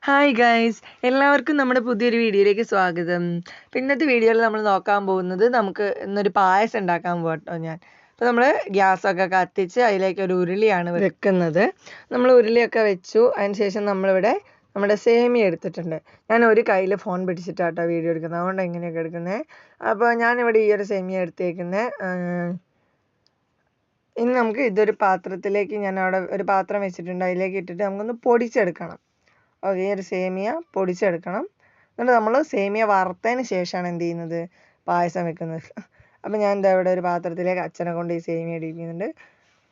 Hi guys, എല്ലാവർക്കും നമ്മുടെ പുതിയൊരു വീഡിയോയിലേക്ക് സ്വാഗതം. ഇന്നത്തെ വീഡിയോയിൽ നമ്മൾ നോക്കാൻ പോകുന്നത് നമുക്ക് ഇന്നൊരു പായസം ഉണ്ടാക്കാൻ പോകട്ടോ ഞാൻ. അപ്പോൾ നമ്മൾ ഗ്യാസൊക്കെ കത്തിച്ച് അതിലേക്ക് ഒരു ഉരുളിയാണ് വെക്കുന്നത്. നമ്മൾ ഉരുളിയൊക്കെ വെച്ചു. അതിന് ശേഷം നമ്മളിവിടെ നമ്മുടെ സേമിയ എടുത്തിട്ടുണ്ട്. ഞാൻ ഒരു കയ്യിൽ ഫോൺ പിടിച്ചിട്ടാട്ടോ വീഡിയോ എടുക്കുന്നത്, അതുകൊണ്ട് എങ്ങനെയൊക്കെ എടുക്കുന്നത്. അപ്പോൾ ഞാനിവിടെ ഈ ഒരു സേമിയ എടുത്തേക്കുന്നത്. ഇനി നമുക്ക് ഇതൊരു പാത്രത്തിലേക്ക്, ഞാൻ അവിടെ ഒരു പാത്രം വെച്ചിട്ടുണ്ട്, അതിലേക്ക് ഇട്ടിട്ട് നമുക്കൊന്ന് പൊടിച്ചെടുക്കണം. ഓക്കെ, ഈ ഒരു സേമിയ പൊടിച്ചെടുക്കണം. എന്നിട്ട് നമ്മൾ സേമിയ വറുത്തതിന് ശേഷമാണ് എന്ത് ചെയ്യുന്നത്, പായസം വെക്കുന്നത്. അപ്പം ഞാൻ എന്താ ഇവിടെ ഒരു പാത്രത്തിലേക്ക് അച്ഛനെ കൊണ്ട് ഈ സേമിയ ഇടിക്കുന്നുണ്ട്.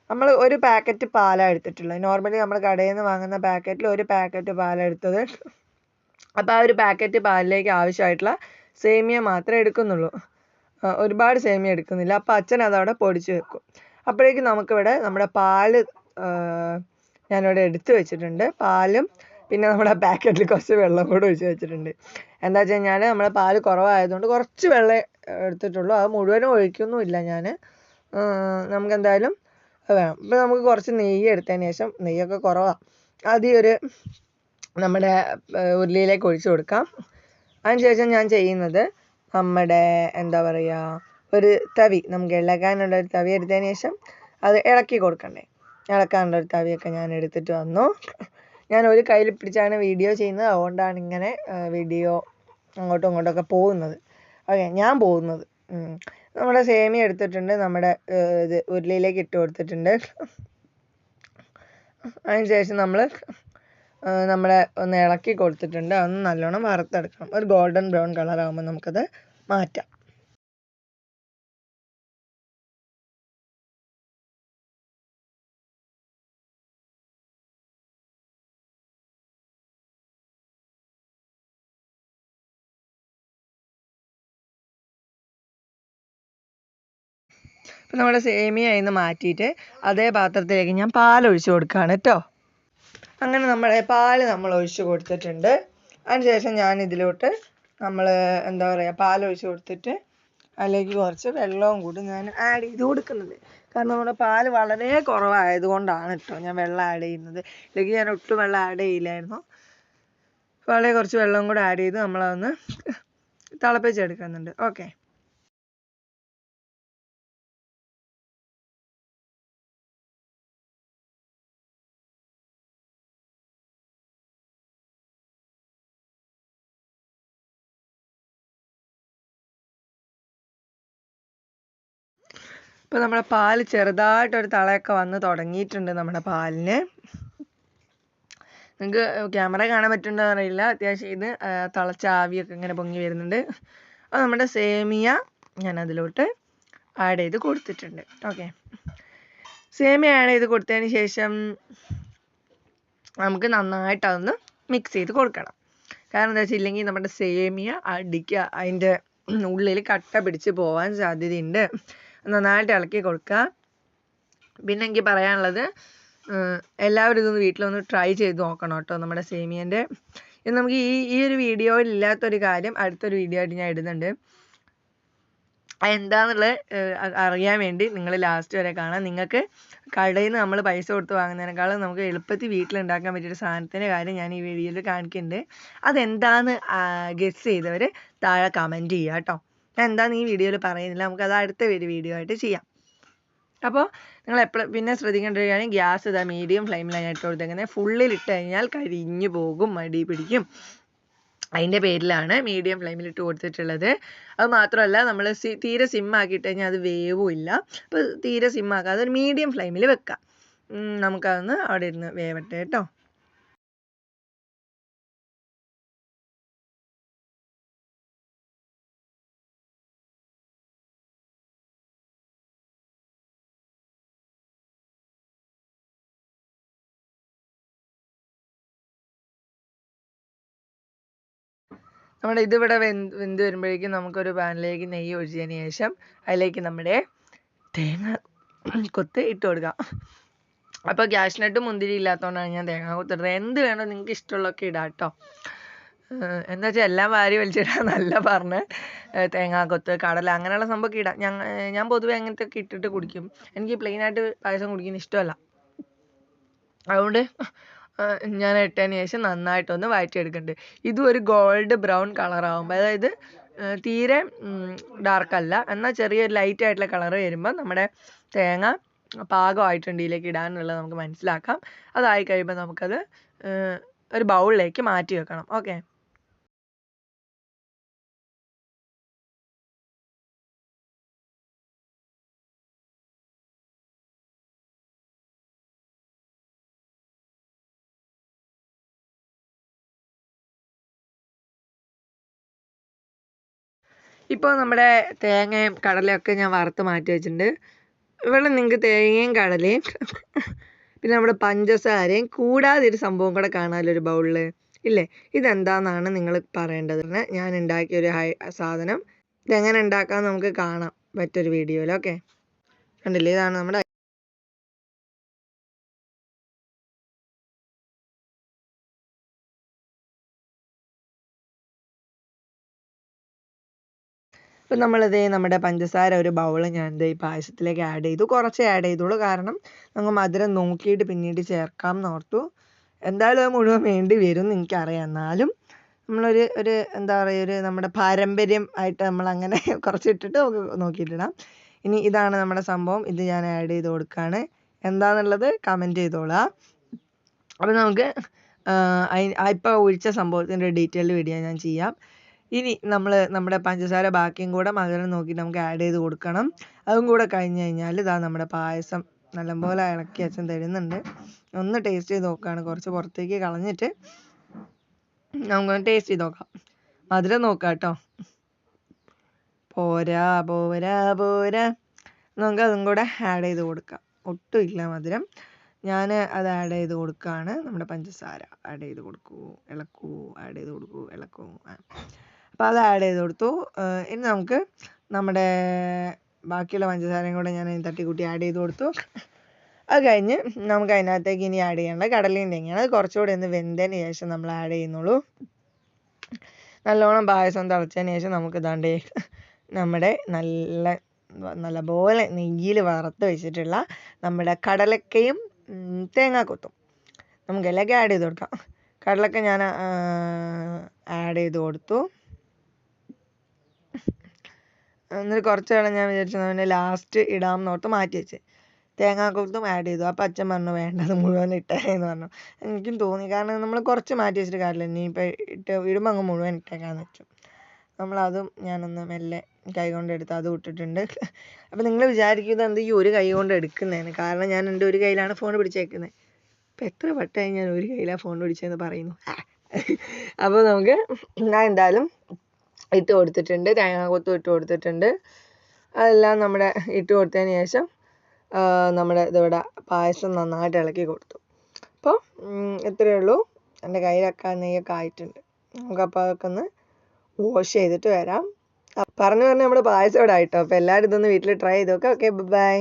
നമ്മൾ ഒരു പാക്കറ്റ് പാലാണ് എടുത്തിട്ടുള്ളത്. നോർമലി നമ്മൾ കടയിൽ നിന്ന് വാങ്ങുന്ന പാക്കറ്റിൽ ഒരു പാക്കറ്റ് പാലാണ് എടുത്തത്. അപ്പോൾ ആ ഒരു പാക്കറ്റ് പാലിലേക്ക് ആവശ്യമായിട്ടുള്ള സേമിയ മാത്രമേ എടുക്കുന്നുള്ളൂ, ഒരുപാട് സേമിയ എടുക്കുന്നില്ല. അപ്പോൾ അച്ഛൻ അതവിടെ പൊടിച്ച് വെക്കും. അപ്പോഴേക്കും നമുക്കിവിടെ നമ്മുടെ പാല് ഞാനിവിടെ എടുത്ത് വെച്ചിട്ടുണ്ട്. പാലും പിന്നെ നമ്മുടെ പാക്കറ്റിൽ കുറച്ച് വെള്ളം കൂടെ ഒഴിച്ച് വെച്ചിട്ടുണ്ട്. എന്താ വെച്ച് കഴിഞ്ഞാൽ നമ്മുടെ പാല് കുറവായതുകൊണ്ട് കുറച്ച് വെള്ളം എടുത്തിട്ടുള്ളൂ, അത് മുഴുവനും ഒഴിക്കൊന്നുമില്ല ഞാൻ. നമുക്ക് എന്തായാലും വേണം. ഇപ്പം നമുക്ക് കുറച്ച് നെയ്യ് എടുത്തതിന് ശേഷം, നെയ്യൊക്കെ കുറവാണ്, ആദ്യം ഒരു നമ്മുടെ ഉരുളിയിലേക്ക് ഒഴിച്ചു കൊടുക്കാം. അതിന് ശേഷം ഞാൻ ചെയ്യുന്നത് നമ്മുടെ എന്താ പറയുക, ഒരു തവി, നമുക്ക് ഇളകാനുള്ള ഒരു തവി എടുത്തതിന് ശേഷം അത് ഇളക്കി കൊടുക്കണ്ടേ. ഇളക്കാനുള്ള ഒരു തവിയൊക്കെ ഞാൻ എടുത്തിട്ട് വന്നു. ഞാൻ ഒരു കയ്യിൽ പിടിച്ചാണ് വീഡിയോ ചെയ്യുന്നത്, അതുകൊണ്ടാണ് ഇങ്ങനെ വീഡിയോ അങ്ങോട്ടും ഇങ്ങോട്ടൊക്കെ പോകുന്നത്. ഓക്കെ, ഞാൻ പോകുന്നത്. നമ്മുടെ സേമിയ എടുത്തിട്ടുണ്ട്, നമ്മുടെ ഇത് ഉരുളിയിലേക്ക് ഇട്ട് കൊടുത്തിട്ടുണ്ട്. അതിന് ശേഷം നമ്മളെ ഒന്ന് ഇളക്കി കൊടുത്തിട്ടുണ്ട്. അതൊന്ന് നല്ലോണം വറുത്തെടുക്കണം. ഒരു ഗോൾഡൻ ബ്രൗൺ കളർ ആകുമ്പോൾ നമുക്കത് മാറ്റാം. അപ്പം നമ്മുടെ സേമിയ അതിൽ നിന്ന് മാറ്റിയിട്ട് അതേ പാത്രത്തിലേക്ക് ഞാൻ പാലൊഴിച്ച് കൊടുക്കുകയാണ് കേട്ടോ. അങ്ങനെ നമ്മുടെ പാല് നമ്മൾ ഒഴിച്ച് കൊടുത്തിട്ടുണ്ട്. അതിന് ശേഷം ഞാൻ ഇതിലോട്ട് എന്താ പറയുക, പാലൊഴിച്ച് കൊടുത്തിട്ട് അതിലേക്ക് കുറച്ച് വെള്ളവും കൂടി ഞാൻ ആഡ് ചെയ്ത് കൊടുക്കുന്നുണ്ട്. കാരണം നമ്മുടെ പാല് വളരെ കുറവായതുകൊണ്ടാണ് കേട്ടോ ഞാൻ വെള്ളം ആഡ് ചെയ്യുന്നത്. അല്ലെങ്കിൽ ഞാൻ ഒട്ടും വെള്ളം ആഡ് ചെയ്യില്ലായിരുന്നു. വളരെ കുറച്ച് വെള്ളവും കൂടെ ആഡ് ചെയ്ത് നമ്മളതൊന്ന് തിളപ്പിച്ചെടുക്കുന്നുണ്ട്. ഓക്കെ, ഇപ്പോൾ നമ്മുടെ പാല് ചെറുതായിട്ടൊരു തളയൊക്കെ വന്ന് തുടങ്ങിയിട്ടുണ്ട് നമ്മുടെ പാലിന്. നിങ്ങൾക്ക് ക്യാമറ കാണാൻ പറ്റുന്നുണ്ടോ അറിയില്ല, അത്യാവശ്യം ഇത് തിളച്ച ആവിയൊക്കെ ഇങ്ങനെ പൊങ്ങി വരുന്നുണ്ട്. അത് നമ്മുടെ സേമിയ ഞാൻ അതിലോട്ട് ആഡ് ചെയ്ത് കൊടുത്തിട്ടുണ്ട്. ഓക്കെ, സേമിയ ആഡ് ചെയ്ത് കൊടുത്തതിന് ശേഷം നമുക്ക് നന്നായിട്ട് അതൊന്ന് മിക്സ് ചെയ്ത് കൊടുക്കണം. കാരണം എന്താ വെച്ചില്ലെങ്കിൽ നമ്മുടെ സേമിയ അതിൻ്റെ ഉള്ളിൽ കട്ട പിടിച്ച് പോകാൻ സാധ്യതയുണ്ട്. നന്നായിട്ട് ഇളക്കി കൊടുക്കുക. പിന്നെ എനിക്ക് പറയാനുള്ളത്, എല്ലാവരും ഇതൊന്ന് വീട്ടിലൊന്ന് ട്രൈ ചെയ്ത് നോക്കണം കേട്ടോ നമ്മുടെ സേമിയൻ്റെ. ഇത് നമുക്ക് ഈ ഒരു വീഡിയോയിൽ ഇല്ലാത്തൊരു കാര്യം അടുത്തൊരു വീഡിയോ ആയിട്ട് ഞാൻ ഇടുന്നുണ്ട്. എന്താണെന്നുള്ളത് അറിയാൻ വേണ്ടി നിങ്ങൾ ലാസ്റ്റ് വരെ കാണാം. നിങ്ങൾക്ക് കടയിൽ നിന്ന് നമ്മൾ പൈസ കൊടുത്ത് വാങ്ങുന്നതിനേക്കാളും നമുക്ക് എളുപ്പത്തിൽ വീട്ടിലുണ്ടാക്കാൻ പറ്റിയൊരു സാധനത്തിൻ്റെ കാര്യം ഞാൻ ഈ വീഡിയോയിൽ കാണിക്കുന്നുണ്ട്. അതെന്താണെന്ന് ഗസ് ചെയ്തവർ താഴെ കമൻറ്റ് ചെയ്യുക കേട്ടോ. ഞാൻ എന്താണെന്ന് ഈ വീഡിയോയിൽ പറയുന്നില്ല, നമുക്കത് അടുത്ത വീഡിയോ ആയിട്ട് ചെയ്യാം. അപ്പോൾ നിങ്ങൾ എപ്പോഴും പിന്നെ ശ്രദ്ധിക്കേണ്ട ഒരു കാര്യം, ഗ്യാസ് ഇതാ മീഡിയം ഫ്ലെയിമിലാണ് ഇട്ട് കൊടുത്തേക്കുന്നത്. ഫുള്ളിലിട്ട് കഴിഞ്ഞാൽ കരിഞ്ഞു പോകും, മടി പിടിക്കും. അതിൻ്റെ പേരിലാണ് മീഡിയം ഫ്ലെയിമിൽ ഇട്ട് കൊടുത്തിട്ടുള്ളത്. അത് മാത്രമല്ല, നമ്മൾ തീരെ സിമ്മാക്കിയിട്ട് കഴിഞ്ഞാൽ അത് വേവുമില്ല. അപ്പോൾ തീരെ സിമ്മാക്കാതെ ഒരു മീഡിയം ഫ്ലെയിമിൽ വെക്കാം. നമുക്കതൊന്ന് അവിടെ ഇരുന്ന് വേവട്ടെ കേട്ടോ. നമ്മുടെ ഇതിവിടെ വെന്ത് വരുമ്പോഴേക്കും നമുക്കൊരു പാനിലേക്ക് നെയ്യ് ഒഴിച്ചതിന് ശേഷം അതിലേക്ക് നമ്മുടെ തേങ്ങ കൊത്ത് ഇട്ട് കൊടുക്കാം. അപ്പോൾ ക്യാഷ്നട്ട് മുന്തിരി ഇല്ലാത്തതുകൊണ്ടാണ് ഞാൻ തേങ്ങ കൊത്തിടുന്നത്. എന്ത് വേണോ നിങ്ങൾക്ക് ഇഷ്ടമുള്ളതൊക്കെ ഇടാം കേട്ടോ. എന്താ വെച്ചാൽ എല്ലാം വാരി വലിച്ചിടാന്നല്ല പറഞ്ഞ്, തേങ്ങാക്കൊത്ത്, കടല, അങ്ങനെയുള്ള സംഭവമൊക്കെ ഇടാം. ഞാൻ പൊതുവെ അങ്ങനത്തെ ഒക്കെ ഇട്ടിട്ട് കുടിക്കും. എനിക്ക് പ്ലെയിനായിട്ട് പായസം കുടിക്കുന്ന ഇഷ്ടമല്ല. അതുകൊണ്ട് ഞാൻ ഇട്ടതിന് ശേഷം നന്നായിട്ടൊന്ന് വഴറ്റിയെടുക്കുന്നുണ്ട്. ഇതും ഒരു ഗോൾഡ് ബ്രൗൺ കളറാകുമ്പോൾ, അതായത് തീരെ ഡാർക്ക് അല്ല, എന്നാൽ ചെറിയൊരു ലൈറ്റ് ആയിട്ടുള്ള കളർ വരുമ്പോൾ നമ്മുടെ തേങ്ങ പാകമായിട്ടുണ്ട് ഇതിലേക്ക് ഇടാനുള്ളത് നമുക്ക് മനസ്സിലാക്കാം. അതായി കഴിയുമ്പോൾ നമുക്കത് ഒരു ബൗളിലേക്ക് മാറ്റി വെക്കണം. ഓക്കെ. ഇപ്പോൾ നമ്മുടെ തേങ്ങയും കടലയൊക്കെ ഞാൻ വറുത്ത് മാറ്റി വെച്ചിട്ടുണ്ട്. ഇവിടെ നിങ്ങൾക്ക് തേങ്ങയും കടലയും പിന്നെ നമ്മുടെ പഞ്ചസാരയും കൂടാതെ ഒരു സംഭവം കൂടെ കാണാമല്ലോ ഒരു ബൗളിൽ, ഇല്ലേ? ഇതെന്താണെന്നാണ് നിങ്ങൾ പറയേണ്ടത്. ഞാൻ ഉണ്ടാക്കിയ ഒരു സാധനം. ഇതെങ്ങനെ ഉണ്ടാക്കാമെന്ന് നമുക്ക് കാണാം മറ്റൊരു വീഡിയോയിൽ. ഓക്കെ, കണ്ടില്ലേ? ഇതാണ് നമ്മുടെ ഇപ്പം നമ്മളിത് നമ്മുടെ പഞ്ചസാര ഒരു ബൗൾ ഞാൻ ഈ പായസത്തിലേക്ക് ആഡ് ചെയ്തു. കുറച്ചേ ആഡ് ചെയ്തോളൂ, കാരണം നമുക്ക് മധുരം നോക്കിയിട്ട് പിന്നീട് ചേർക്കാം എന്നോർത്തു. എന്തായാലും അത് മുഴുവൻ വേണ്ടി വരും എന്ന് എനിക്കറിയാം. എന്നാലും നമ്മളൊരു എന്താ പറയുക, നമ്മുടെ പാരമ്പര്യം ആയിട്ട് നമ്മളങ്ങനെ കുറച്ചിട്ടിട്ട് നമുക്ക് നോക്കിയിട്ടിടാം. ഇനി ഇതാണ് നമ്മുടെ സംഭവം. ഇത് ഞാൻ ആഡ് ചെയ്ത് കൊടുക്കുകയാണ്. എന്താണെന്നുള്ളത് കമൻറ്റ് ചെയ്തോളാം. അപ്പം നമുക്ക് ഇപ്പോൾ ഒഴിച്ച സംഭവത്തിൻ്റെ ഡീറ്റെയിൽഡ് വീഡിയോ ഞാൻ ചെയ്യാം. ഇനി നമ്മുടെ പഞ്ചസാര ബാക്കിയും കൂടെ മധുരം നോക്കി നമുക്ക് ആഡ് ചെയ്ത് കൊടുക്കണം. അതും കൂടെ കഴിഞ്ഞ് കഴിഞ്ഞാൽ ഇതാ നമ്മുടെ പായസം നല്ലപോലെ ഇളക്കി അച്ഛൻ തരുന്നുണ്ട്. ഒന്ന് ടേസ്റ്റ് ചെയ്ത് നോക്കുകയാണ്. കുറച്ച് പുറത്തേക്ക് കളഞ്ഞിട്ട് നമുക്കൊന്ന് ടേസ്റ്റ് ചെയ്ത് നോക്കാം. മധുരം നോക്കാം കേട്ടോ. പോരാ പോരാ പോരാ, നമുക്ക് അതും കൂടെ ആഡ് ചെയ്ത് കൊടുക്കാം. ഒട്ടും ഇല്ല മധുരം. ഞാൻ അത് ആഡ് ചെയ്ത് കൊടുക്കുകയാണ്. നമ്മുടെ പഞ്ചസാര ആഡ് ചെയ്ത് കൊടുക്കൂ, ഇളക്കൂ, ആഡ് ചെയ്ത് കൊടുക്കൂ, ഇളക്കൂ. അപ്പോൾ അത് ആഡ് ചെയ്ത് കൊടുത്തു. ഇനി നമുക്ക് നമ്മുടെ ബാക്കിയുള്ള പഞ്ചസാരയും കൂടെ ഞാൻ തട്ടിക്കൂട്ടി ആഡ് ചെയ്ത് കൊടുത്തു. അത് കഴിഞ്ഞ് നമുക്ക് അതിനകത്തേക്ക് ഇനി ആഡ് ചെയ്യേണ്ടത് കടലയും തേങ്ങയാണ്. അത് കുറച്ചുകൂടി ഒന്ന് വെന്തതിന് ശേഷം നമ്മൾ ആഡ് ചെയ്യുന്നുള്ളൂ. നല്ലോണം പായസം തിളച്ചതിന് ശേഷം നമുക്ക് ഇതാണ്ടേ നമ്മുടെ നല്ലപോലെ നെയ്യിൽ വറുത്ത് വെച്ചിട്ടുള്ള നമ്മുടെ കടലക്കയും തേങ്ങാക്കൊത്തും നമുക്ക് ഇതിലേക്ക് ആഡ് ചെയ്ത് കൊടുക്കാം. കടലക്ക ഞാൻ ആഡ് ചെയ്ത് കൊടുത്തു. എന്നിട്ട് കുറച്ച് നേരം ഞാൻ വിചാരിച്ചു പിന്നെ ലാസ്റ്റ് ഇടാമെന്ന് ഓർത്ത് മാറ്റി വെച്ച്. തേങ്ങാക്കൊത്തും ആഡ് ചെയ്തു. അപ്പം അച്ഛൻ പറഞ്ഞു വേണ്ട, അത് മുഴുവൻ ഇട്ടേന്ന് പറഞ്ഞു. എനിക്കും തോന്നി, കാരണം നമ്മൾ കുറച്ച് മാറ്റി വെച്ചിട്ട് കാര്യമില്ല. ഇനിയിപ്പോൾ ഇടുമ്പോൾ അങ്ങ് മുഴുവൻ ഇട്ടേക്കാന്ന് വെച്ചു. നമ്മളതും ഞാനൊന്ന് മെല്ലെ കൈ കൊണ്ട് എടുത്ത് അതും ഇട്ടിട്ടുണ്ട്. അപ്പം നിങ്ങൾ വിചാരിക്കുന്നത് എന്ത് ഈ ഒരു കൈ കൊണ്ട് എടുക്കുന്നതെന്ന്, കാരണം ഞാൻ എൻ്റെ ഒരു കയ്യിലാണ് ഫോൺ പിടിച്ചേക്കുന്നത്. ഇപ്പം എത്ര വട്ടമായി ഞാൻ ഒരു കയ്യിലാണ് ഫോൺ പിടിച്ചതെന്ന് പറയുന്നു. അപ്പോൾ നമുക്ക് ഞാൻ എന്തായാലും ഇട്ട് കൊടുത്തിട്ടുണ്ട്, തേങ്ങാക്കൊത്തും ഇട്ട് കൊടുത്തിട്ടുണ്ട്. അതെല്ലാം നമ്മുടെ ഇട്ട് കൊടുത്തതിന് ശേഷം നമ്മുടെ ഇതിവിടെ പായസം നന്നായിട്ട് ഇളക്കി കൊടുത്തു. അപ്പോൾ ഇത്രയേ ഉള്ളൂ. എൻ്റെ കയ്യിലൊക്കെ നെയ്യൊക്കെ ആയിട്ടുണ്ട്. നമുക്കപ്പോൾ അതൊക്കെ ഒന്ന് വാഷ് ചെയ്തിട്ട് വരാം. പറഞ്ഞു നമ്മുടെ പായസം ഇവിടെ ആയിട്ടോ. അപ്പോൾ എല്ലാവരും ഇതൊന്ന് വീട്ടിൽ ട്രൈ ചെയ്ത് നോക്കാം. Okay, by.